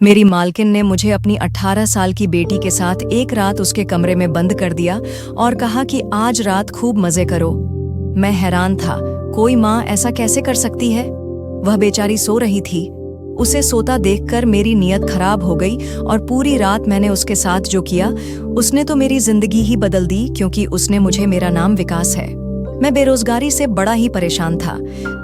मेरी मालकिन ने मुझे अपनी 18 साल की बेटी के साथ एक रात उसके कमरे में बंद कर दिया और कहा कि आज रात खूब मजे करो। मैं हैरान था, कोई माँ ऐसा कैसे कर सकती है? वह बेचारी सो रही थी। उसे सोता देखकर मेरी नीयत खराब हो गई और पूरी रात मैंने उसके साथ जो किया, उसने तो मेरी जिंदगी ही बदल दी, क्योंकि उसने मुझे मेरा नाम विकास है। मैं बेरोजगारी से बड़ा ही परेशान था।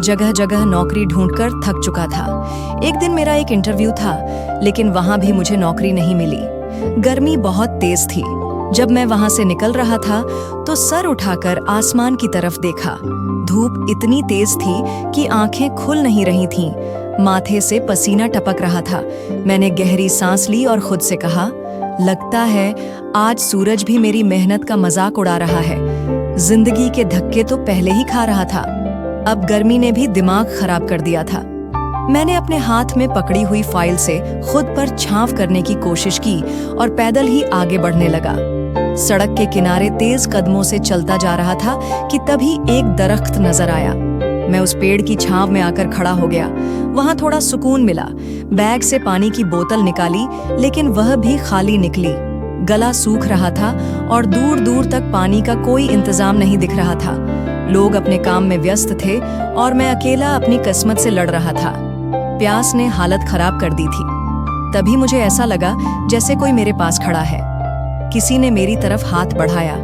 जगह जगह नौकरी ढूंढकर थक चुका था। एक दिन मेरा एक इंटरव्यू था, लेकिन वहां भी मुझे नौकरी नहीं मिली। गर्मी बहुत तेज थी। जब मैं वहां से निकल रहा था तो सर उठाकर आसमान की तरफ देखा। धूप इतनी तेज थी कि आंखें खुल नहीं रही थीं। माथे से पसीना टपक रहा था। मैंने गहरी सांस ली और खुद से कहा, लगता है आज सूरज भी मेरी मेहनत का मजाक उड़ा रहा है। जिंदगी के धक्के तो पहले ही खा रहा था, अब गर्मी ने भी दिमाग खराब कर दिया था। मैंने अपने हाथ में पकड़ी हुई फाइल से खुद पर छांव करने की कोशिश की और पैदल ही आगे बढ़ने लगा। सड़क के किनारे तेज कदमों से चलता जा रहा था कि तभी एक दरख्त नजर आया। मैं उस पेड़ की छांव में आकर खड़ा हो गया। वहां थोड़ा सुकून मिला। बैग से पानी की बोतल निकाली, लेकिन वह भी खाली निकली। गला सूख रहा था और दूर दूर तक पानी का कोई इंतजाम नहीं दिख रहा था। लोग अपने काम में व्यस्त थे और मैं अकेला अपनी किस्मत से लड़ रहा था। प्यास ने हालत खराब कर दी थी। तभी मुझे ऐसा लगा जैसे कोई मेरे पास खड़ा है। किसी ने मेरी तरफ हाथ बढ़ाया।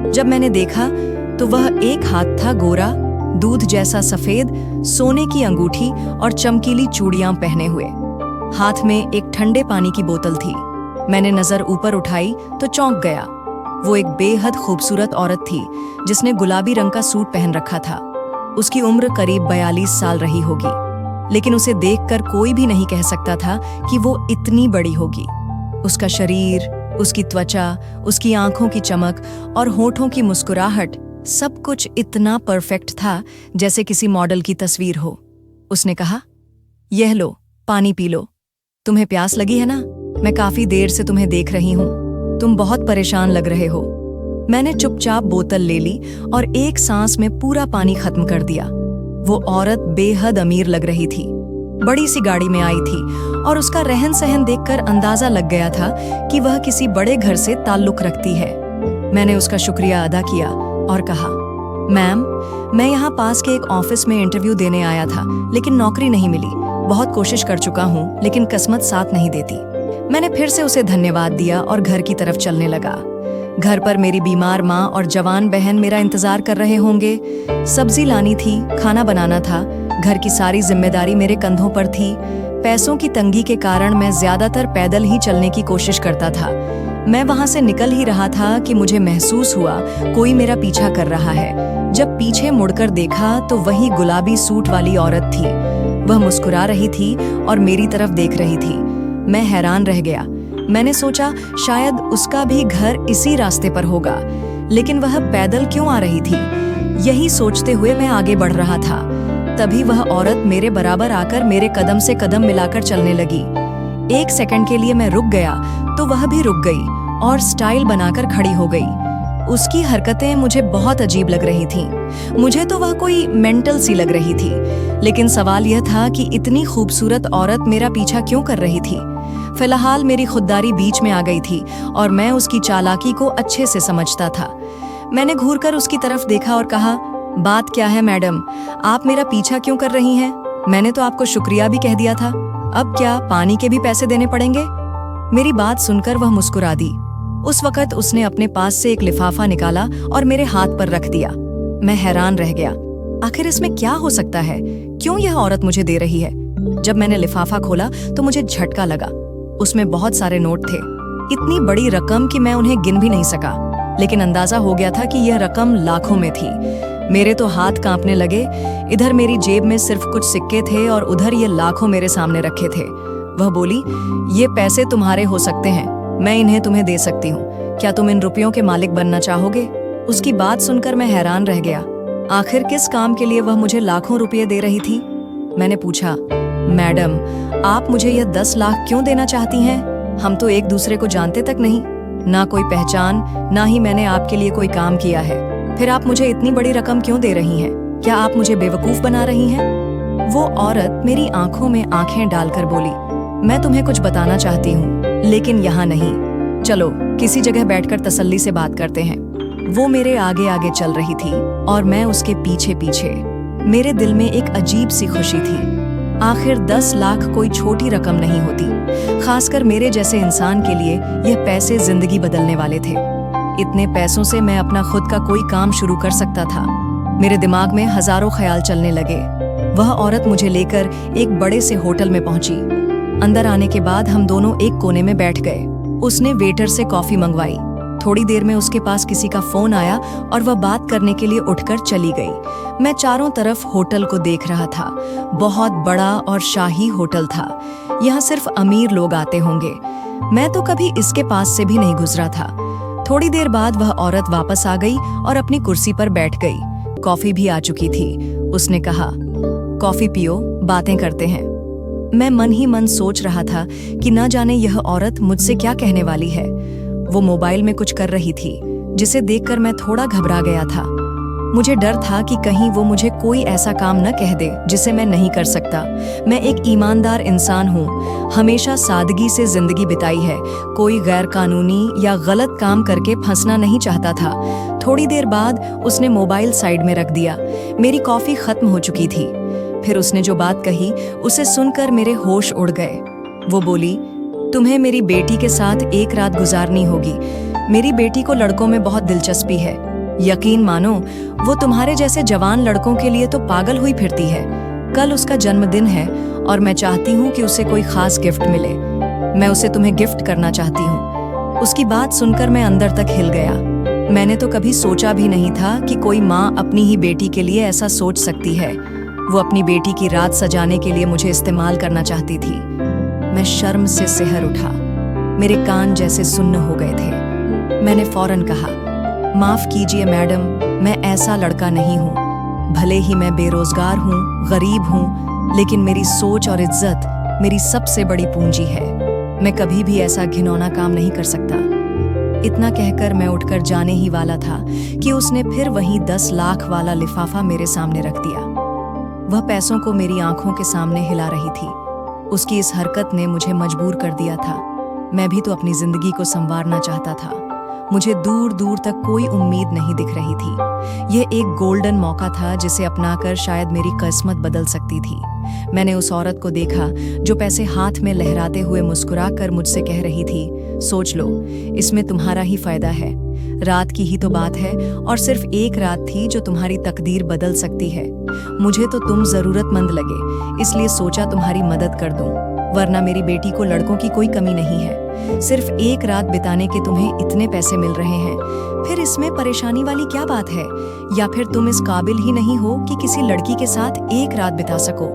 जब मैंने देखा तो वह एक हाथ था गोरा, दूध जैसा सफेद, सोने की अंगूठी और चमकीली चूड़ियां पहने हुए। हाथ में एक ठंडे पानी की बोतल थी। मैंने नजर ऊपर उठाई तो चौंक गया। वो एक बेहद खूबसूरत औरत थी जिसने गुलाबी रंग का सूट पहन रखा था। उसकी उम्र करीब 42 साल रही होगी, लेकिन उसे देखकर कोई भी नहीं कह सकता था कि वो इतनी बड़ी होगी। उसका शरीर, उसकी त्वचा, उसकी आंखों की चमक और होठों की मुस्कुराहट, सब कुछ इतना परफेक्ट था जैसे किसी मॉडल की तस्वीर हो। उसने कहा, यह लो, पानी पी लो। तुम्हें प्यास लगी है ना? मैं काफी देर से तुम्हें देख रही हूँ। तुम बहुत परेशान लग रहे हो। मैंने चुपचाप बोतल ले ली और एक सांस में पूरा पानी खत्म कर दिया। वो औरत बेहद अमीर लग रही थी। बड़ी सी गाड़ी में आई थी और उसका रहन सहन देखकर अंदाजा लग गया था कि वह किसी बड़े घर से ताल्लुक रखती है। मैंने उसका शुक्रिया अदा किया और कहा, मैम, मैं यहाँ पास के एक ऑफिस में इंटरव्यू देने आया था, लेकिन नौकरी नहीं मिली। बहुत कोशिश कर चुका हूँ, लेकिन किस्मत साथ नहीं देती। मैंने फिर से उसे धन्यवाद दिया और घर की तरफ चलने लगा। घर पर मेरी बीमार माँ और जवान बहन मेरा इंतजार कर रहे होंगे। सब्जी लानी थी, खाना बनाना था, घर की सारी जिम्मेदारी मेरे कंधों पर थी। पैसों की तंगी के कारण मैं ज्यादातर पैदल ही चलने की कोशिश करता था। मैं वहां से निकल ही रहा था कि मुझे महसूस हुआ कोई मेरा पीछा कर रहा है। जब पीछे मुड़कर देखा तो वही गुलाबी सूट वाली औरत थी। वह मुस्कुरा रही थी और मेरी तरफ देख रही थी। मैं हैरान रह गया। मैंने सोचा शायद उसका भी घर इसी रास्ते पर होगा, लेकिन वह पैदल क्यों आ रही थी? यही सोचते हुए मैं आगे बढ़ रहा था। तभी वह औरत मेरे बराबर आकर मेरे कदम से कदम मिलाकर चलने लगी। एक सेकंड के लिए मैं रुक गया तो वह भी रुक गई और स्टाइल बनाकर खड़ी हो गई। उसकी हरकतें मुझे बहुत अजीब लग रही थीं। मुझे तो वह कोई मेंटल सी लग रही थी, लेकिन सवाल यह था कि इतनी खूबसूरत औरत मेरा पीछा क्यों कर रही थी? फिलहाल मेरी खुददारी बीच में आ गई थी और मैं उसकी चालाकी को अच्छे से समझता था। मैंने घूरकर उसकी तरफ देखा और कहा, बात क्या है मैडम? आप मेरा पीछा क्यों कर रही हैं? मैंने तो आपको शुक्रिया भी कह दिया था। अब क्या पानी के भी पैसे देने पड़ेंगे? मेरी बात सुनकर वह मुस्कुरा दी। उस वक्त उसने अपने पास से एक लिफाफा निकाला और मेरे हाथ पर रख दिया। मैं हैरान रह गया। आखिर इसमें क्या हो सकता है? क्यों यह औरत मुझे दे रही है? जब मैंने लिफाफा खोला तो मुझे झटका लगा। उसमें बहुत सारे नोट थे, इतनी बड़ी रकम कि मैं उन्हें गिन भी नहीं सका, लेकिन अंदाजा हो गया था कि यह रकम लाखों में थी। मेरे तो हाथ कांपने लगे। इधर मेरी जेब में सिर्फ कुछ सिक्के थे और उधर ये लाखों मेरे सामने रखे थे। वह बोली, ये पैसे तुम्हारे हो सकते हैं, मैं इन्हें तुम्हें दे सकती हूँ। क्या तुम इन रुपयों के मालिक बनना चाहोगे? उसकी बात सुनकर मैं हैरान रह गया। आखिर किस काम के लिए वह मुझे लाखों रुपये दे रही थी? मैंने पूछा, मैडम, आप मुझे यह 10 लाख क्यों देना चाहती हैं? हम तो एक दूसरे को जानते तक नहीं, ना कोई पहचान, ना ही मैंने आपके लिए कोई काम किया है। फिर आप मुझे इतनी बड़ी रकम क्यों दे रही हैं? क्या आप मुझे बेवकूफ बना रही हैं? वो औरत मेरी आंखों में आंखें डालकर बोली, मैं तुम्हें कुछ बताना चाहती हूँ, लेकिन यहाँ नहीं। चलो किसी जगह बैठकर तसल्ली से बात करते हैं। वो मेरे आगे आगे चल रही थी और मैं उसके पीछे पीछे। मेरे दिल में एक अजीब सी खुशी थी। आखिर 10 लाख कोई छोटी रकम नहीं होती, खासकर मेरे जैसे इंसान के लिए यह पैसे जिंदगी बदलने वाले थे। इतने पैसों से मैं अपना खुद का कोई काम शुरू कर सकता था। मेरे दिमाग में हजारों ख्याल चलने लगे। वह औरत मुझे लेकर एक बड़े से होटल में पहुंची। अंदर आने के बाद हम दोनों एक कोने में बैठ गए। उसने वेटर से कॉफी मंगवाई। थोड़ी देर में उसके पास किसी का फोन आया और वह बात करने के लिए उठकर चली गई। मैं चारों तरफ होटल को देख रहा था। बहुत बड़ा और शाही होटल था। यहाँ सिर्फ अमीर लोग आते होंगे। मैं तो कभी इसके पास से भी नहीं गुजरा था। थोड़ी देर बाद वह औरत वापस आ गई और अपनी कुर्सी पर बैठ गई। कॉफी भी आ चुकी थी। उसने कहा, कॉफी पियो, बातें करते हैं। मैं मन ही मन सोच रहा था कि न जाने यह औरत मुझसे क्या कहने वाली है। वो मोबाइल में कुछ कर रही थी, जिसे देखकर मैं थोड़ा घबरा गया था। मुझे डर था कि कहीं वो मुझे कोई ऐसा काम न कह दे जिसे मैं नहीं कर सकता। मैं एक ईमानदार इंसान हूँ, हमेशा सादगी से जिंदगी बिताई है। कोई गैर कानूनी या गलत काम करके फंसना नहीं चाहता था। थोड़ी देर बाद उसने मोबाइल साइड में रख दिया। मेरी कॉफी खत्म हो चुकी थी। फिर उसने जो बात कही उसे सुनकर मेरे होश उड़ गए। वो बोली, तुम्हें मेरी बेटी के साथ एक रात गुजारनी होगी। मेरी बेटी को लड़कों में बहुत दिलचस्पी है। यकीन मानो, वो तुम्हारे जैसे जवान लड़कों के लिए तो पागल हुई फिरती है। कल उसका जन्मदिन है और मैं चाहती हूँ कि उसे कोई खास गिफ्ट मिले। मैं उसे तुम्हें गिफ्ट करना चाहती हूँ। उसकी बात सुनकर मैं अंदर तक हिल गया। मैंने तो कभी सोचा भी नहीं था कि कोई माँ अपनी ही बेटी के लिए ऐसा सोच सकती है। वो अपनी बेटी की रात सजाने के लिए मुझे इस्तेमाल करना चाहती थी। मैं शर्म से सिहर उठा। मेरे कान जैसे सुन्न हो गए थे। मैंने फौरन कहा, माफ कीजिए मैडम, मैं ऐसा लड़का नहीं हूँ। भले ही मैं बेरोजगार हूँ, गरीब हूँ, लेकिन मेरी सोच और इज्जत मेरी सबसे बड़ी पूंजी है। मैं कभी भी ऐसा घिनौना काम नहीं कर सकता। इतना कहकर मैं उठकर जाने ही वाला था कि उसने फिर वही 10 लाख वाला लिफाफा मेरे सामने रख दिया। वह पैसों को मेरी आंखों के सामने हिला रही थी। उसकी इस हरकत ने मुझे मजबूर कर दिया था। मैं भी तो अपनी जिंदगी को संवारना चाहता था। मुझे दूर दूर तक कोई उम्मीद नहीं दिख रही थी। यह एक गोल्डन मौका था जिसे अपनाकर शायद मेरी किस्मत बदल सकती थी। मैंने उस औरत को देखा जो पैसे हाथ में लहराते हुए मुस्कुराकर मुझसे कह रही थी, सोच लो, इसमें तुम्हारा ही फायदा है। रात की ही तो बात है और सिर्फ एक रात थी जो तुम्हारी तकदीर बदल सकती है। मुझे तो तुम जरूरतमंद लगे, इसलिए सोचा तुम्हारी मदद कर दूं, वरना मेरी बेटी को लड़कों की कोई कमी नहीं है। सिर्फ एक रात बिताने के तुम्हें इतने पैसे मिल रहे हैं, फिर इसमें परेशानी वाली क्या बात है? या फिर तुम इस काबिल ही नहीं हो कि किसी लड़की के साथ एक रात बिता सको?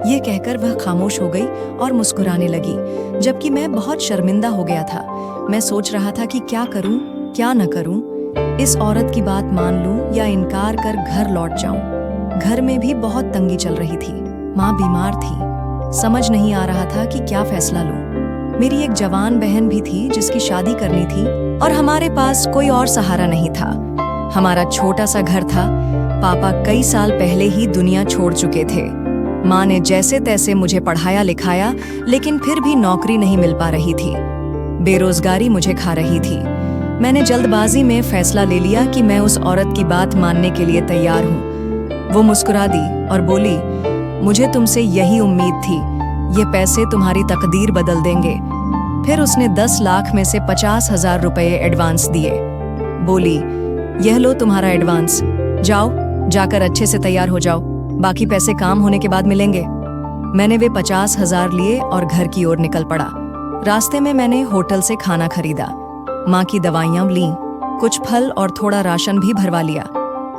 ये कहकर वह खामोश हो गई और मुस्कुराने लगी, जबकि मैं बहुत शर्मिंदा हो गया था। मैं सोच रहा था कि क्या करूं, क्या न करूं। इस औरत की बात मान लूं या इनकार कर घर लौट जाऊं। घर में भी बहुत तंगी चल रही थी। माँ बीमार थी। समझ नहीं आ रहा था कि क्या फैसला लूं। मेरी एक जवान बहन भी थी जिसकी शादी करनी थी और हमारे पास कोई और सहारा नहीं था। हमारा छोटा सा घर था। पापा कई साल पहले ही दुनिया छोड़ चुके थे। माँ ने जैसे तैसे मुझे पढ़ाया लिखाया, लेकिन फिर भी नौकरी नहीं मिल पा रही थी। बेरोजगारी मुझे खा रही थी। मैंने जल्दबाजी में फैसला ले लिया कि मैं उस औरत की बात मानने के लिए तैयार हूँ। वो मुस्कुरा दी और बोली, मुझे तुमसे यही उम्मीद थी। ये पैसे तुम्हारी तकदीर बदल देंगे। फिर उसने 10 लाख में से 50,000 रुपए एडवांस दिए। बोली, यह लो तुम्हारा एडवांस, जाओ जाकर अच्छे से तैयार हो जाओ, बाकी पैसे काम होने के बाद मिलेंगे। मैंने वे 50,000 लिए और घर की ओर निकल पड़ा। रास्ते में मैंने होटल से खाना खरीदा, माँ की दवाइयाँ लीं, कुछ फल और थोड़ा राशन भी भरवा लिया।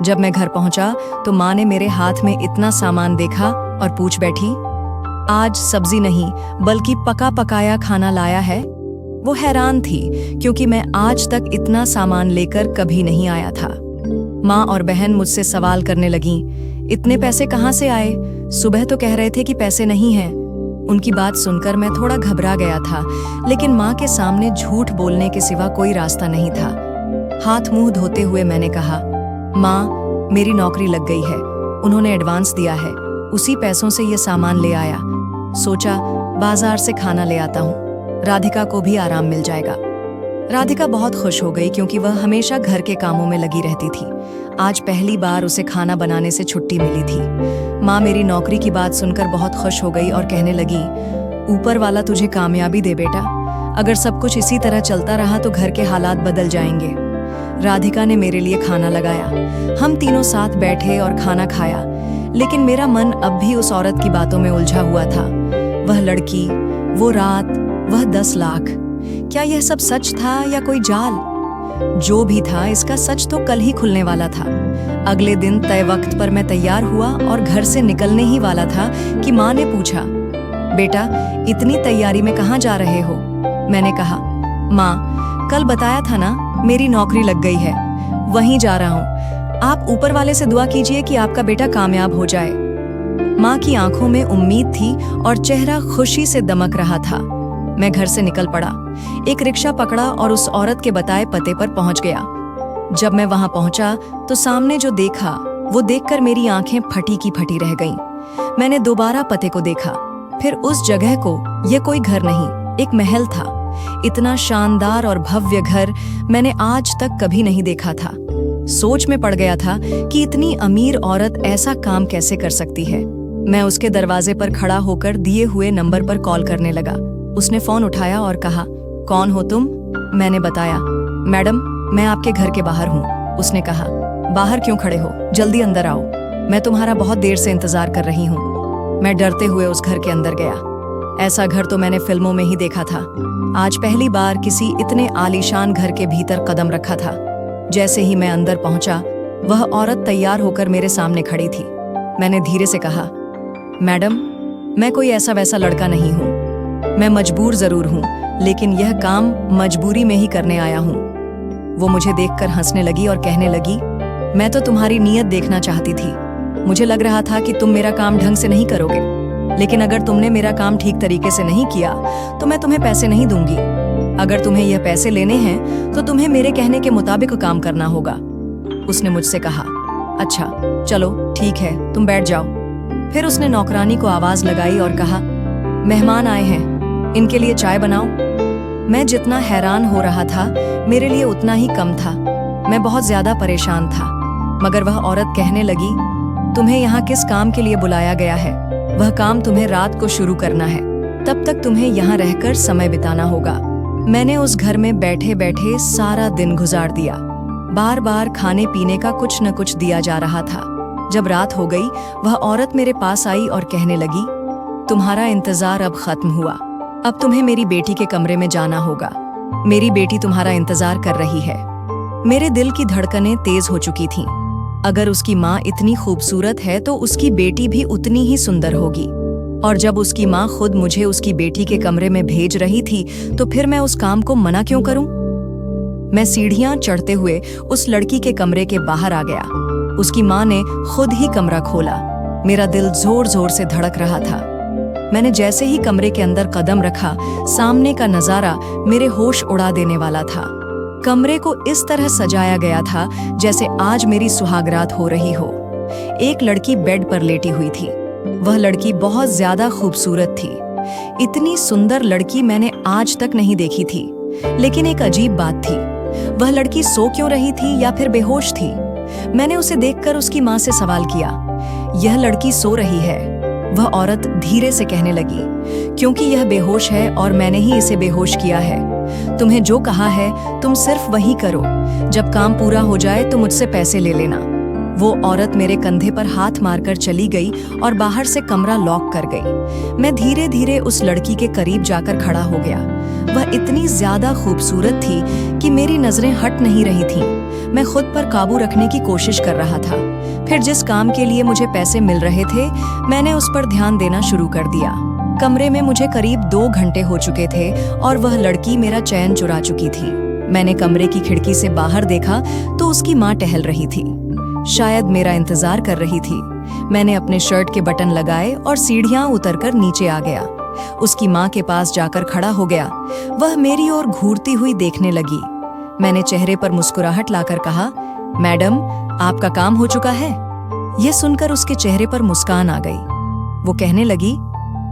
जब मैं घर पहुंचा तो माँ ने मेरे हाथ में इतना सामान देखा और पूछ बैठी, आज सब्जी नहीं बल्कि पका पकाया खाना लाया है। वो हैरान थी क्योंकि मैं आज तक इतना सामान लेकर कभी नहीं आया था। माँ और बहन मुझसे सवाल करने लगीं, इतने पैसे कहाँ से आए? सुबह तो कह रहे थे कि पैसे नहीं हैं। उनकी बात सुनकर मैं थोड़ा घबरा गया था, लेकिन माँ के सामने झूठ बोलने के सिवा कोई रास्ता नहीं था। हाथ मुंह धोते हुए मैंने कहा, माँ, मेरी नौकरी लग गई है। उन्होंने एडवांस दिया है, उसी पैसों से ये सामान ले आया। सोचा बाजार से खाना ले आता हूँ, राधिका को भी आराम मिल जाएगा। राधिका बहुत खुश हो गई क्योंकि वह हमेशा घर के कामों में लगी रहती थी। आज पहली बार उसे खाना बनाने से छुट्टी मिली थी। माँ मेरी नौकरी की बात सुनकर बहुत खुश हो गई और कहने लगी, ऊपर वाला तुझे कामयाबी दे बेटा। अगर सब कुछ इसी तरह चलता रहा तो घर के हालात बदल जाएंगे। राधिका ने मेरे लिए खाना लगाया। हम तीनों साथ बैठे और खाना खाया, लेकिन मेरा मन अब भी उस औरत की बातों में उलझा हुआ था। वह लड़की, वो रात, वह 10 लाख। क्या यह सब सच था या कोई जाल? जो भी था, इसका सच तो कल ही खुलने वाला था। अगले दिन तय वक्त पर मैं तैयार हुआ और घर से निकलने ही वाला था कि माँ ने पूछा, बेटा इतनी तैयारी में कहाँ जा रहे हो? मैंने कहा, माँ कल बताया था ना मेरी नौकरी लग गई है, वहीं जा रहा हूँ। आप ऊपर वाले से दुआ कीजिए कि आपका बेटा कामयाब हो जाए। माँ की आंखों में उम्मीद थी और चेहरा खुशी से दमक रहा था। मैं घर से निकल पड़ा, एक रिक्शा पकड़ा और उस औरत के बताए पते पर पहुंच गया। जब मैं वहां पहुंचा तो सामने जो देखा वो देखकर मेरी आंखें फटी की फटी रह गईं। मैंने दोबारा पते को देखा, फिर उस जगह को। यह कोई घर नहीं, एक महल था। इतना शानदार और भव्य घर मैंने आज तक कभी नहीं देखा था। सोच में पड़ गया था कि इतनी अमीर औरत ऐसा काम कैसे कर सकती है। मैं उसके दरवाजे पर खड़ा होकर दिए हुए नंबर पर कॉल करने लगा। उसने फोन उठाया और कहा, कौन हो तुम? मैंने बताया, मैडम मैं आपके घर के बाहर हूँ। उसने कहा, बाहर क्यों खड़े हो, जल्दी अंदर आओ, मैं तुम्हारा बहुत देर से इंतजार कर रही हूँ। मैं डरते हुए उस घर के अंदर गया। ऐसा घर तो मैंने फिल्मों में ही देखा था। आज पहली बार किसी इतने आलीशान घर के भीतर कदम रखा था। जैसे ही मैं अंदर पहुंचा, वह औरत तैयार होकर मेरे सामने खड़ी थी। मैंने धीरे से कहा, मैडम मैं कोई ऐसा वैसा लड़का नहीं हूँ। मैं मजबूर जरूर हूँ, लेकिन यह काम मजबूरी में ही करने आया हूँ। वो मुझे देखकर हंसने लगी और कहने लगी, मैं तो तुम्हारी नीयत देखना चाहती थी। मुझे लग रहा था कि तुम मेरा काम ढंग से नहीं करोगे, लेकिन अगर तुमने मेरा काम ठीक तरीके से नहीं किया तो मैं तुम्हें पैसे नहीं दूंगी। अगर तुम्हें यह पैसे लेने हैं तो तुम्हें मेरे कहने के मुताबिक काम करना होगा। उसने मुझसे कहा, अच्छा चलो ठीक है, तुम बैठ जाओ। फिर उसने नौकरानी को आवाज लगाई और कहा, मेहमान आए हैं, इनके लिए चाय बनाओ। मैं जितना हैरान हो रहा था मेरे लिए उतना ही कम था। मैं बहुत ज्यादा परेशान था। मगर वह औरत कहने लगी, तुम्हें यहाँ किस काम के लिए बुलाया गया है? वह काम तुम्हें रात को शुरू करना है, तब तक तुम्हें यहाँ रहकर समय बिताना होगा। मैंने उस घर में बैठे बैठे सारा दिन गुजार दिया। बार बार खाने पीने का कुछ न कुछ दिया जा रहा था। जब रात हो गई, वह औरत मेरे पास आई और कहने लगी, तुम्हारा इंतजार अब खत्म हुआ। अब तुम्हें मेरी बेटी के कमरे में जाना होगा। मेरी बेटी तुम्हारा इंतजार कर रही है। मेरे दिल की धड़कनें तेज हो चुकी थीं। अगर उसकी माँ इतनी खूबसूरत है तो उसकी बेटी भी उतनी ही सुंदर होगी। और जब उसकी माँ खुद मुझे उसकी बेटी के कमरे में भेज रही थी तो फिर मैं उस काम को मना क्यों करूं? मैं सीढ़ियां चढ़ते हुए उस लड़की के कमरे के बाहर आ गया। उसकी माँ ने खुद ही कमरा खोला। मेरा दिल जोर जोर से धड़क रहा था। मैंने जैसे ही कमरे के अंदर कदम रखा, सामने का नजारा मेरे होश उड़ा देने वाला था। कमरे को इस तरह सजाया गया था जैसे आज मेरी सुहागरात हो रही हो। एक लड़की बेड पर लेटी हुई थी। वह लड़की बहुत ज्यादा खूबसूरत थी। इतनी सुंदर लड़की मैंने आज तक नहीं देखी थी। लेकिन एक अजीब बात थी, वह लड़की सो क्यों रही थी या फिर बेहोश थी? मैंने उसे देखकर उसकी माँ से सवाल किया, यह लड़की सो रही है? वह औरत धीरे से कहने लगी, क्योंकि यह बेहोश है और मैंने ही इसे बेहोश किया है। तुम्हें जो कहा है तुम सिर्फ वही करो। जब काम पूरा हो जाए तो मुझसे पैसे ले लेना। वो औरत मेरे कंधे पर हाथ मारकर चली गई और बाहर से कमरा लॉक कर गई। मैं धीरे धीरे उस लड़की के करीब जाकर खड़ा हो गया। वह इतनी ज्यादा खूबसूरत थी कि मेरी नजरें हट नहीं रही थीं। मैं खुद पर काबू रखने की कोशिश कर रहा था। फिर जिस काम के लिए मुझे पैसे मिल रहे थे, मैंने उस पर ध्यान देना शुरू कर दिया। कमरे में मुझे करीब 2 घंटे हो चुके थे और वह लड़की मेरा चैन चुरा चुकी थी। मैंने कमरे की खिड़की से बाहर देखा तो उसकी माँ टहल रही थी। शायद मेरा इंतजार कर रही थी। मैंने अपने शर्ट के बटन लगाए और सीढ़ियां उतरकर नीचे आ गया। उसकी माँ के पास जाकर खड़ा हो गया। वह मेरी ओर घूरती हुई देखने लगी। मैंने चेहरे पर मुस्कुराहट लाकर कहा, मैडम आपका काम हो चुका है। यह सुनकर उसके चेहरे पर मुस्कान आ गई। वो कहने लगी,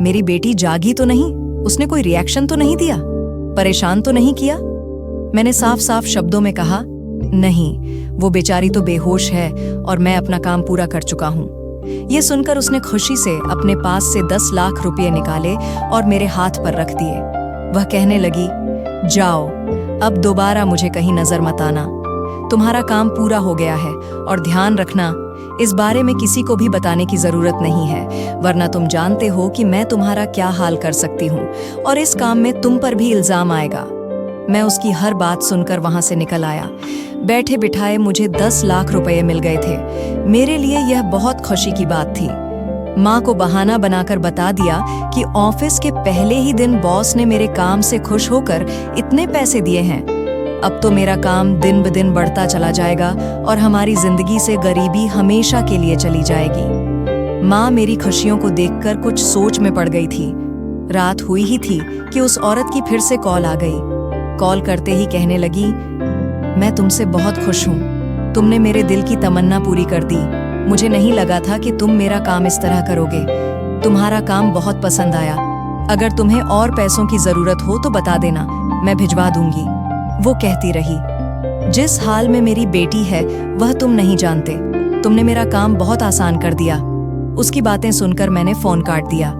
मेरी बेटी जागी तो नहीं, उसने कोई रिएक्शन तो नहीं दिया, परेशान तो नहीं किया? मैंने साफ साफ शब्दों में कहा, नहीं, वो बेचारी तो बेहोश है और मैं अपना काम पूरा कर चुका हूँ। ये सुनकर उसने खुशी से अपने पास से 10 लाख रुपए निकाले और मेरे हाथ पर रख दिए। वह कहने लगी, जाओ, अब दोबारा मुझे कहीं नजर मत आना, तुम्हारा काम पूरा हो गया है और ध्यान रखना, इस बारे में किसी को भी बताने की जरूरत नहीं है, वरना तुम जानते हो कि मैं तुम्हारा क्या हाल कर सकती हूँ और इस काम में तुम पर भी इल्जाम आएगा। मैं उसकी हर बात सुनकर वहां से निकल आया। बैठे बिठाए मुझे 10 लाख रुपए मिल गए थे। मेरे लिए यह बहुत खुशी की बात थी। माँ को बहाना बनाकर बता दिया कि ऑफिस के पहले ही दिन बॉस ने मेरे काम से खुश होकर इतने पैसे दिए हैं। अब तो मेरा काम दिन ब दिन बढ़ता चला जाएगा और हमारी जिंदगी से गरीबी हमेशा के लिए चली जाएगी। माँ मेरी खुशियों को देखकर कुछ सोच में पड़ गई थी। रात हुई ही थी कि उस औरत की फिर से कॉल आ गई। कॉल करते ही कहने लगी, मैं तुमसे बहुत खुश हूँ, तुमने मेरे दिल की तमन्ना पूरी कर दी। मुझे नहीं लगा था कि तुम मेरा काम इस तरह करोगे। तुम्हारा काम बहुत पसंद आया। अगर तुम्हें और पैसों की जरूरत हो तो बता देना, मैं भिजवा दूंगी। वो कहती रही, जिस हाल में मेरी बेटी है वह तुम नहीं जानते। तुमने मेरा काम बहुत आसान कर दिया। उसकी बातें सुनकर मैंने फोन काट दिया।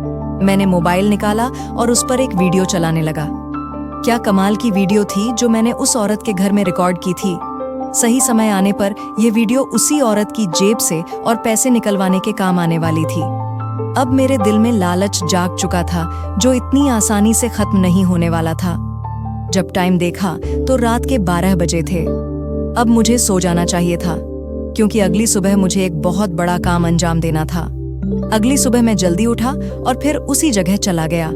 मैंने मोबाइल निकाला और उस पर एक वीडियो चलाने लगा। क्या कमाल की वीडियो थी जो मैंने उस औरत के घर में रिकॉर्ड की थी। सही समय आने पर यह वीडियो उसी औरत की जेब से और पैसे निकलवाने के काम आने वाली थी। अब मेरे दिल में लालच जाग चुका था जो इतनी आसानी से खत्म नहीं होने वाला था। जब टाइम देखा तो रात के 12 बजे थे। अब मुझे सो जाना चाहिए था क्योंकि अगली सुबह मुझे एक बहुत बड़ा काम अंजाम देना था। अगली सुबह मैं जल्दी उठा और फिर उसी जगह चला गया,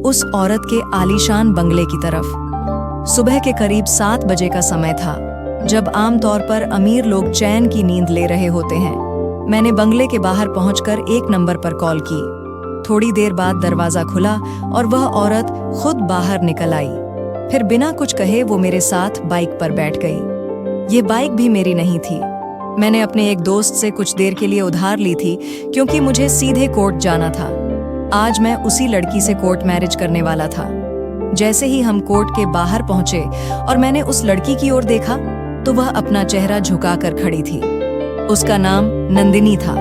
उस औरत के आलीशान बंगले की तरफ। सुबह के करीब 7 बजे का समय था, जब आमतौर पर अमीर लोग चैन की नींद ले रहे होते हैं। मैंने बंगले के बाहर पहुंचकर 1 नंबर पर कॉल की। थोड़ी देर बाद दरवाजा खुला और वह औरत खुद बाहर निकल आई। फिर बिना कुछ कहे वो मेरे साथ बाइक पर बैठ गई। ये बाइक भी मेरी नहीं थी। मैंने अपने एक दोस्त से कुछ देर के लिए उधार ली थी क्योंकि मुझे सीधे कोर्ट जाना था। आज मैं उसी लड़की से कोर्ट मैरिज करने वाला था। जैसे ही हम कोर्ट के बाहर पहुंचे और मैंने उस लड़की की ओर देखा तो वह अपना चेहरा झुकाकर खड़ी थी। उसका नाम नंदिनी था।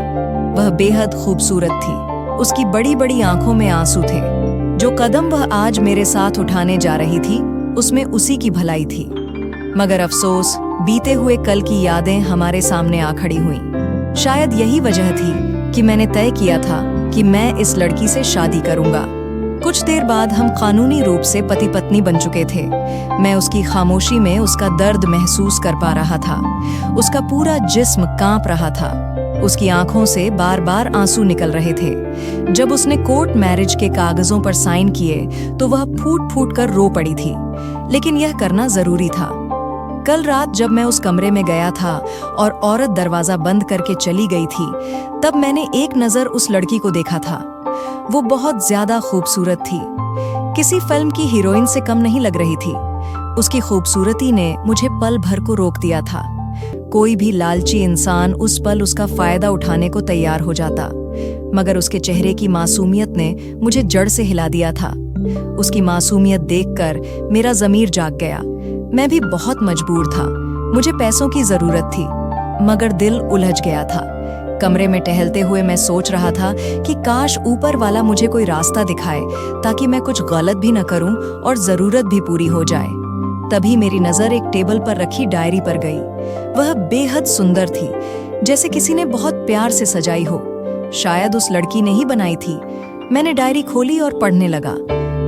वह बेहद खूबसूरत थी। उसकी बड़ी बड़ी आंखों में आंसू थे। जो कदम वह आज मेरे साथ उठाने जा रही थी उसमें उसी की भलाई थी। मगर अफसोस, बीते हुए कल की यादें हमारे सामने आ खड़ी हुईं। शायद यही वजह थी कि मैंने तय किया था कि मैं इस लड़की से शादी करूंगा। कुछ देर बाद हम कानूनी रूप से पति पत्नी बन चुके थे। मैं उसकी खामोशी में उसका दर्द महसूस कर पा रहा था। उसका पूरा जिस्म कांप रहा था। उसकी आंखों से बार बार आंसू निकल रहे थे। जब उसने कोर्ट मैरिज के कागजों पर साइन किए तो वह फूट फूट कर रो पड़ी थी, लेकिन यह करना जरूरी था। कल रात जब मैं उस कमरे में गया था और औरत दरवाजा बंद करके चली गई थी, तब मैंने एक नजर उस लड़की को देखा था। वो बहुत ज्यादा खूबसूरत थी। किसी फिल्म की हीरोइन से कम नहीं लग रही थी। उसकी खूबसूरती ने मुझे पल भर को रोक दिया था। कोई भी लालची इंसान उस पल उसका फायदा उठाने को तैयार हो जाता, मगर उसके चेहरे की मासूमियत ने मुझे जड़ से हिला दिया था। उसकी मासूमियत देखकर मेरा ज़मीर जाग गया। मैं भी बहुत मजबूर था। मुझे पैसों की जरूरत थी, मगर दिल उलझ गया था। कमरे में टहलते हुए मैं सोच रहा था कि काश ऊपर वाला मुझे कोई रास्ता दिखाए ताकि मैं कुछ गलत भी न करूं और जरूरत भी पूरी हो जाए। तभी मेरी नजर एक टेबल पर रखी डायरी पर गई। वह बेहद सुंदर थी, जैसे किसी ने बहुत प्यार से सजाई हो। शायद उस लड़की ने ही बनाई थी। मैंने डायरी खोली और पढ़ने लगा।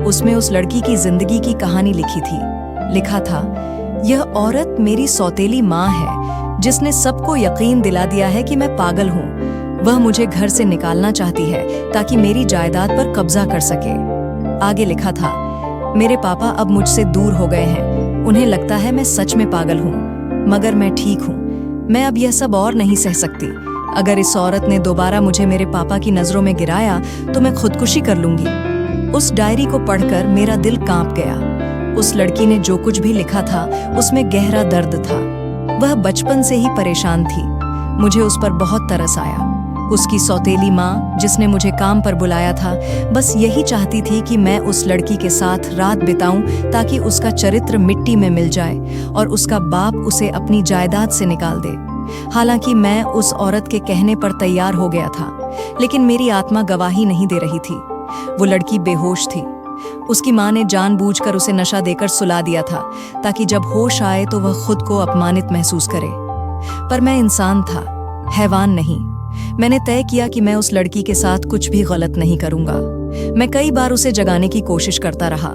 उसमें उस लड़की की जिंदगी की कहानी लिखी थी। लिखा था, यह औरत मेरी सौतेली माँ है जिसने सबको यकीन दिला दिया है कि मैं पागल हूँ। वह मुझे घर से निकालना चाहती है ताकि मेरी जायदाद पर कब्जा कर सके। आगे लिखा था, मेरे पापा अब मुझसे दूर हो गए हैं। उन्हें लगता है मैं सच में पागल हूँ, मगर मैं ठीक हूँ। मैं अब यह सब और नहीं सह सकती। अगर इस औरत ने दोबारा मुझे मेरे पापा की नजरों में गिराया तो मैं खुदकुशी कर लूंगी। उस डायरी को पढ़कर मेरा दिल कांप गया। उस लड़की ने जो कुछ भी लिखा था उसमें गहरा दर्द था। वह बचपन से ही परेशान थी। मुझे उस पर बहुत तरस आया। उसकी सौतेली माँ, जिसने मुझे काम पर बुलाया था, बस यही चाहती थी कि मैं उस लड़की के साथ रात बिताऊं ताकि उसका चरित्र मिट्टी में मिल जाए और उसका बाप उसे अपनी जायदाद से निकाल दे। हालांकि मैं उस औरत के कहने पर तैयार हो गया था, लेकिन मेरी आत्मा गवाही नहीं दे रही थी। वो लड़की बेहोश थी। उसकी माँ ने जानबूझकर उसे नशा देकर सुला दिया था ताकि जब होश आए तो वह खुद को अपमानित महसूस करे। पर मैं इंसान था, हैवान नहीं। मैंने तय किया कि मैं उस लड़की के साथ कुछ भी गलत नहीं करूंगा। मैं कई बार उसे जगाने की कोशिश करता रहा।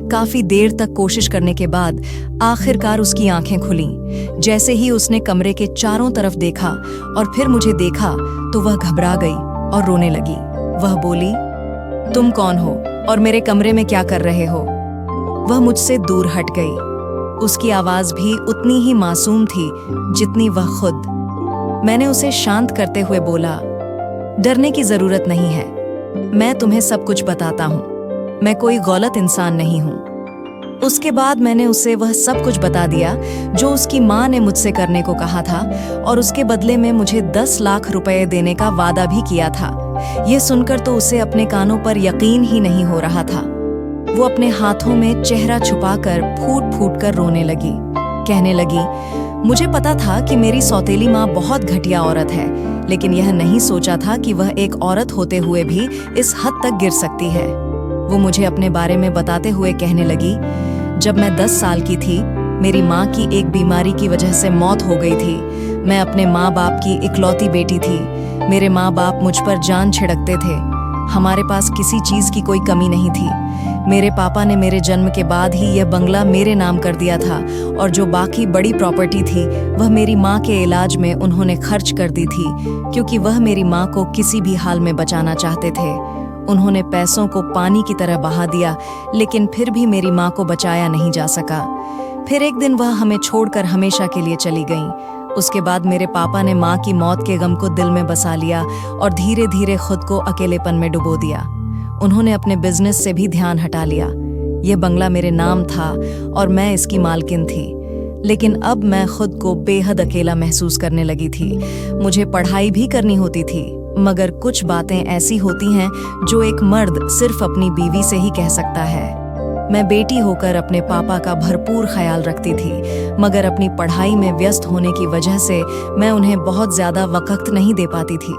काफी देर तक कोशिश करने के बाद आखिरकार उसकी आंखें खुलीं। जैसे ही उसने कमरे के चारों तरफ देखा और फिर मुझे देखा तो वह घबरा गई और रोने लगी। वह बोली, तुम कौन हो और मेरे कमरे में क्या कर रहे हो? वह मुझसे दूर हट गई। उसकी आवाज भी उतनी ही मासूम थी जितनी वह खुद। मैंने उसे शांत करते हुए बोला, डरने की जरूरत नहीं है, मैं तुम्हें सब कुछ बताता हूँ। मैं कोई गलत इंसान नहीं हूँ। उसके बाद मैंने उसे वह सब कुछ बता दिया जो उसकी माँ ने मुझसे करने को कहा था और उसके बदले में मुझे 10 लाख रुपए देने का वादा भी किया था। यह सुनकर तो उसे अपने कानों पर यकीन ही नहीं हो रहा था। वो अपने हाथों में चेहरा छुपाकर फूट फूट कर रोने लगी। कहने लगी, मुझे पता था कि मेरी सौतेली माँ बहुत घटिया औरत है, लेकिन यह नहीं सोचा था कि वह एक औरत होते हुए भी इस हद तक गिर सकती है। वो मुझे अपने बारे में बताते हुए कहने लगी, जब मैं 10 साल की थी, मेरी माँ की एक बीमारी की वजह से मौत हो गई थी। मैं अपने माँ बाप की इकलौती बेटी थी। मेरे माँ बाप मुझ पर जान छिड़कते थे। हमारे पास किसी चीज की कोई कमी नहीं थी। मेरे पापा ने मेरे जन्म के बाद ही यह बंगला मेरे नाम कर दिया था और जो बाकी बड़ी प्रॉपर्टी थी वह मेरी माँ के इलाज में उन्होंने खर्च कर दी थी, क्योंकि वह मेरी माँ को किसी भी हाल में बचाना चाहते थे। उन्होंने पैसों को पानी की तरह बहा दिया, लेकिन फिर भी मेरी माँ को बचाया नहीं जा सका। फिर एक दिन वह हमें छोड़कर हमेशा के लिए चली गईं। उसके बाद मेरे पापा ने माँ की मौत के गम को दिल में बसा लिया और धीरे धीरे खुद को अकेलेपन में डुबो दिया। उन्होंने अपने बिजनेस से भी ध्यान हटा लिया। यह बंगला मेरे नाम था और मैं इसकी मालकिन थी, लेकिन अब मैं खुद को बेहद अकेला महसूस करने लगी थी। मुझे पढ़ाई भी करनी होती थी, मगर कुछ बातें ऐसी होती हैं जो एक मर्द सिर्फ अपनी बीवी से ही कह सकता है। मैं बेटी होकर अपने पापा का भरपूर ख्याल रखती थी, मगर अपनी पढ़ाई में व्यस्त होने की वजह से मैं उन्हें बहुत ज्यादा वक्त नहीं दे पाती थी।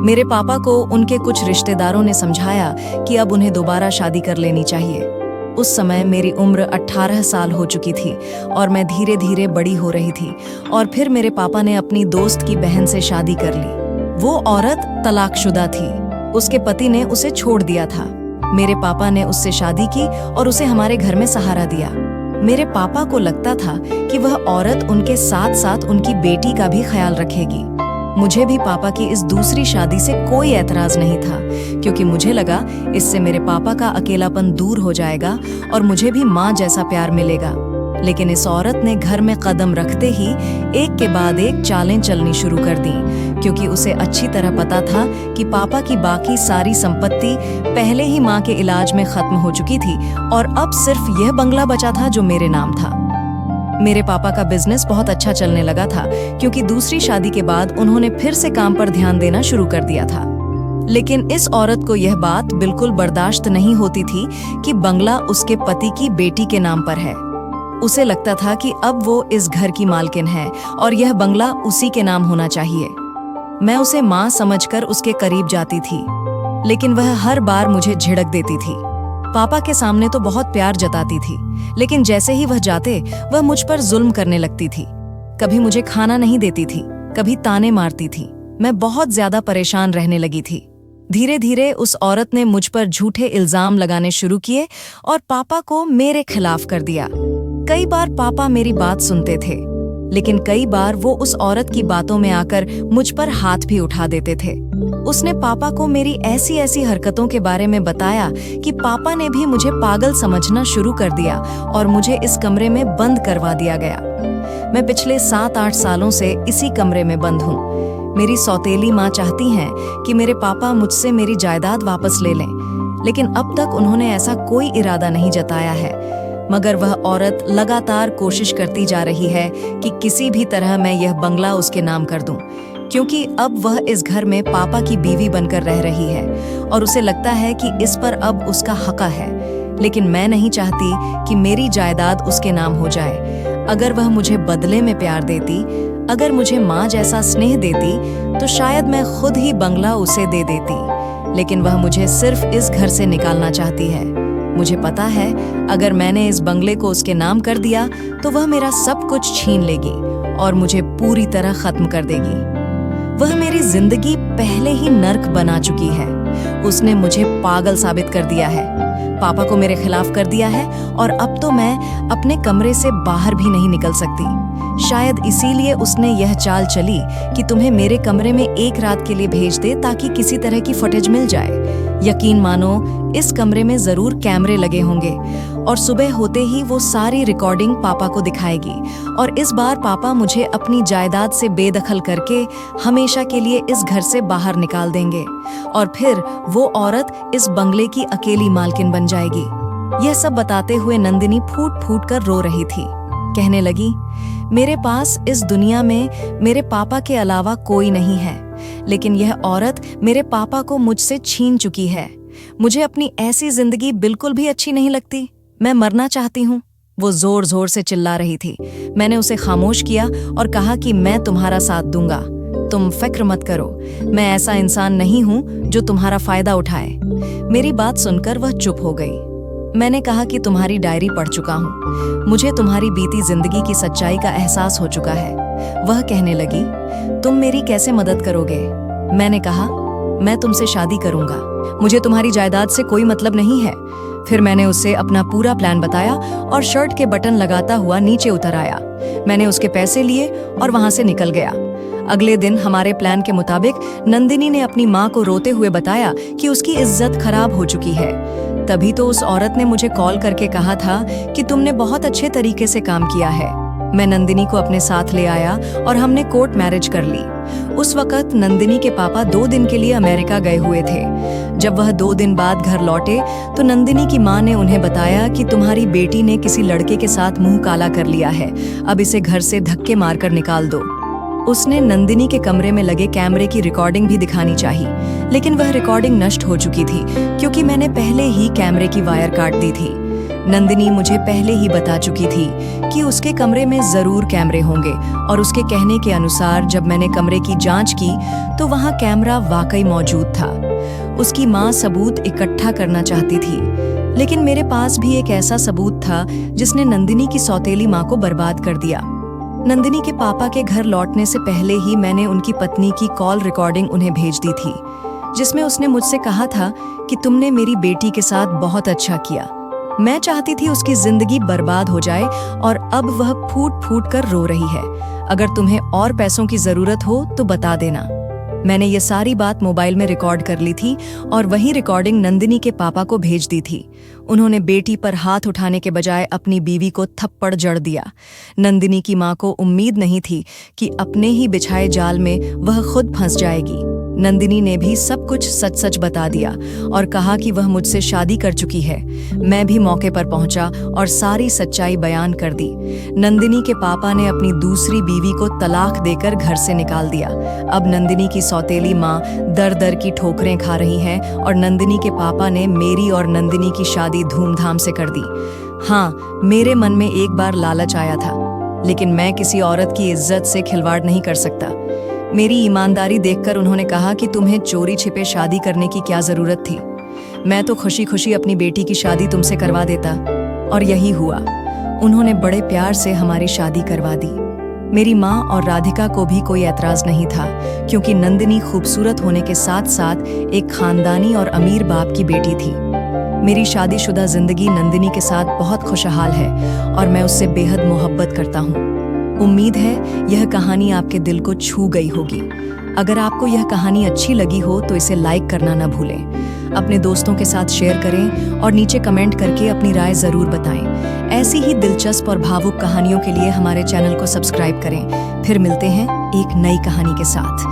मेरे पापा को उनके कुछ रिश्तेदारों ने समझाया कि अब उन्हें दोबारा शादी कर लेनी चाहिए। उस समय मेरी उम्र 18 साल हो चुकी थी और मैं धीरे धीरे बड़ी हो रही थी। और फिर मेरे पापा ने अपनी दोस्त की बहन से शादी कर ली। वो औरत तलाकशुदा थी। उसके पति ने उसे छोड़ दिया था। मेरे पापा ने उससे शादी की और उसे हमारे घर में सहारा दिया। मेरे पापा को लगता था कि वह औरत उनके साथ साथ उनकी बेटी का भी ख्याल रखेगी। मुझे भी पापा की इस दूसरी शादी से कोई एतराज नहीं था, क्योंकि मुझे लगा इससे मेरे पापा का अकेलापन दूर हो जाएगा और मुझे भी माँ जैसा प्यार मिलेगा। लेकिन इस औरत ने घर में कदम रखते ही एक के बाद एक चालें चलनी शुरू कर दी, क्योंकि उसे अच्छी तरह पता था कि पापा की बाकी सारी संपत्ति पहले ही माँ के इलाज में खत्म हो चुकी थी और अब सिर्फ यह बंगला बचा था जो मेरे नाम था। मेरे पापा का बिजनेस बहुत अच्छा चलने लगा था, क्योंकि दूसरी शादी के बाद उन्होंने फिर से काम पर ध्यान देना शुरू कर दिया था। लेकिन इस औरत को यह बात बिल्कुल बर्दाश्त नहीं होती थी कि बंगला उसके पति की बेटी के नाम पर है। उसे लगता था कि अब वो इस घर की मालकिन है और यह बंगला उसी के नाम होना चाहिए। मैं उसे माँ समझकर उसके करीब जाती थी, लेकिन वह हर बार मुझे झिड़क देती थी। पापा के सामने तो बहुत प्यार जताती थी, लेकिन जैसे ही वह जाते वह मुझ पर जुल्म करने लगती थी। कभी मुझे खाना नहीं देती थी, कभी ताने मारती थी। मैं बहुत ज्यादा परेशान रहने लगी थी। धीरे धीरे उस औरत ने मुझ पर झूठे इल्जाम लगाने शुरू किए और पापा को मेरे खिलाफ कर दिया। कई बार पापा मेरी बात सुनते थे, लेकिन कई बार वो उस औरत की बातों में आकर मुझ पर हाथ भी उठा देते थे। उसने पापा को मेरी ऐसी ऐसी हरकतों के बारे में बताया कि पापा ने भी मुझे पागल समझना शुरू कर दिया और मुझे इस कमरे में बंद करवा दिया गया। मैं पिछले 7-8 सालों से इसी कमरे में बंद हूँ। मेरी सौतेली माँ चाहती हैं कि मेरे पापा मुझसे मेरी जायदाद वापस ले लें, लेकिन अब तक उन्होंने ऐसा कोई इरादा नहीं जताया है। मगर वह औरत लगातार कोशिश करती जा रही है कि किसी भी तरह मैं यह बंगला उसके नाम कर दूं, क्योंकि अब वह इस घर में पापा की बीवी बनकर रह रही है और उसे लगता है कि इस पर अब उसका हक है। लेकिन मैं नहीं चाहती कि मेरी जायदाद उसके नाम हो जाए। अगर वह मुझे बदले में प्यार देती, अगर मुझे माँ जैसा स्नेह देती, तो शायद मैं खुद ही बंगला उसे दे देती। लेकिन वह मुझे सिर्फ इस घर से निकालना चाहती है। मुझे पता है अगर मैंने इस बंगले को उसके नाम कर दिया तो वह मेरा सब कुछ छीन लेगी और मुझे पूरी तरह खत्म कर देगी। वह मेरी जिंदगी पहले ही नर्क बना चुकी है। उसने मुझे पागल साबित कर दिया है, पापा को मेरे खिलाफ कर दिया है और अब तो मैं अपने कमरे से बाहर भी नहीं निकल सकती। शायद इसीलिए उसने यह चाल चली कि तुम्हें मेरे कमरे में एक रात के लिए भेज दे ताकि किसी तरह की फुटेज मिल जाए। यकीन मानो इस कमरे में जरूर कैमरे लगे होंगे और सुबह होते ही वो सारी रिकॉर्डिंग पापा को दिखाएगी और इस बार पापा मुझे अपनी जायदाद से बेदखल करके हमेशा के लिए इस घर से बाहर निकाल देंगे और फिर वो औरत इस बंगले की अकेली मालकिन बन जाएगी। यह सब बताते हुए नंदिनी फूट फूट कर रो रही थी। कहने लगी, मेरे पास इस दुनिया में मेरे पापा के अलावा कोई नहीं है, लेकिन यह औरत मेरे पापा को मुझसे छीन चुकी है। मुझे अपनी ऐसी जिंदगी बिल्कुल भी अच्छी नहीं लगती। मैं मरना चाहती हूँ। वो जोर जोर से चिल्ला रही थी। मैंने उसे खामोश किया और कहा कि मैं तुम्हारा साथ दूंगा, तुम फिक्र मत करो। मैं ऐसा इंसान नहीं हूँ जो तुम्हारा फायदा उठाए। मेरी बात सुनकर वह चुप हो गई। मैंने कहा कि तुम्हारी डायरी पढ़ चुका हूँ, मुझे तुम्हारी बीती जिंदगी की सच्चाई का एहसास हो चुका है। वह कहने लगी, तुम मेरी कैसे मदद करोगे? मैंने कहा, मैं तुमसे शादी करूंगा, मुझे तुम्हारी जायदाद से कोई मतलब नहीं है। फिर मैंने उसे अपना पूरा प्लान बताया और शर्ट के बटन लगाता हुआ नीचे उतर आया। मैंने उसके पैसे लिए और वहां से निकल गया। अगले दिन हमारे प्लान के मुताबिक नंदिनी ने अपनी माँ को रोते हुए बताया कि उसकी इज्जत खराब हो चुकी है। तभी तो उस औरत ने मुझे कॉल करके कहा था कि तुमने बहुत अच्छे तरीके से काम किया है। मैं नंदिनी को अपने साथ ले आया और हमने कोर्ट मैरिज कर ली। उस वक्त नंदिनी के पापा 2 दिन के लिए अमेरिका गए हुए थे। जब वह 2 दिन बाद घर लौटे तो नंदिनी की माँ ने उन्हें बताया कि तुम्हारी बेटी ने किसी लड़के के साथ मुंह काला कर लिया है, अब इसे घर से धक्के मारकर निकाल दो। उसने नंदिनी के कमरे में लगे कैमरे की रिकॉर्डिंग भी दिखानी चाहिए, लेकिन वह रिकॉर्डिंग नष्ट हो चुकी थी क्योंकि मैंने पहले ही कैमरे की वायर काट दी थी। नंदिनी मुझे पहले ही बता चुकी थी कि उसके कमरे में जरूर कैमरे होंगे और उसके कहने के अनुसार जब मैंने कमरे की जांच की तो वहां कैमरा वाकई मौजूद था। उसकी माँ सबूत इकट्ठा करना चाहती थी, लेकिन मेरे पास भी एक ऐसा सबूत था जिसने नंदिनी की सौतेली माँ को बर्बाद कर दिया। नंदिनी के पापा के घर लौटने से पहले ही मैंने उनकी पत्नी की कॉल रिकॉर्डिंग उन्हें भेज दी थी, जिसमें उसने मुझसे कहा था कि तुमने मेरी बेटी के साथ बहुत अच्छा किया। मैं चाहती थी उसकी जिंदगी बर्बाद हो जाए और अब वह फूट फूट कर रो रही है। अगर तुम्हें और पैसों की जरूरत हो तो बता देना। मैंने ये सारी बात मोबाइल में रिकॉर्ड कर ली थी और वही रिकॉर्डिंग नंदिनी के पापा को भेज दी थी। उन्होंने बेटी पर हाथ उठाने के बजाय अपनी बीवी को थप्पड़ जड़ दिया। नंदिनी की माँ को उम्मीद नहीं थी कि अपने ही बिछाए जाल में वह खुद फंस जाएगी। नंदिनी ने भी सब कुछ सच सच बता दिया और कहा कि वह मुझसे शादी कर चुकी है। मैं भी मौके पर पहुंचा और सारी सच्चाई बयान कर दी। नंदिनी के पापा ने अपनी दूसरी बीवी को तलाक देकर घर से निकाल दिया। अब नंदिनी की सौतेली माँ दर दर की ठोकरें खा रही हैं और नंदिनी के पापा ने मेरी और नंदिनी की शादी धूमधाम से कर दी। हाँ, मेरे मन में एक बार लालच आया था, लेकिन मैं किसी औरत की इज्जत से खिलवाड़ नहीं कर सकता। मेरी ईमानदारी देखकर उन्होंने कहा कि तुम्हें चोरी छिपे शादी करने की क्या जरूरत थी। मैं तो खुशी खुशी अपनी बेटी की शादी तुमसे करवा देता, और यही हुआ। उन्होंने बड़े प्यार से हमारी शादी करवा दी। मेरी माँ और राधिका को भी कोई एतराज नहीं था, क्योंकि नंदिनी खूबसूरत होने के साथ साथ एक खानदानी और अमीर बाप की बेटी थी। मेरी शादीशुदा जिंदगी नंदिनी के साथ बहुत खुशहाल है और मैं उससे बेहद मोहब्बत करता हूँ। उम्मीद है यह कहानी आपके दिल को छू गई होगी। अगर आपको यह कहानी अच्छी लगी हो तो इसे लाइक करना न भूलें। अपने दोस्तों के साथ शेयर करें और नीचे कमेंट करके अपनी राय जरूर बताएं। ऐसी ही दिलचस्प और भावुक कहानियों के लिए हमारे चैनल को सब्सक्राइब करें। फिर मिलते हैं एक नई कहानी के साथ।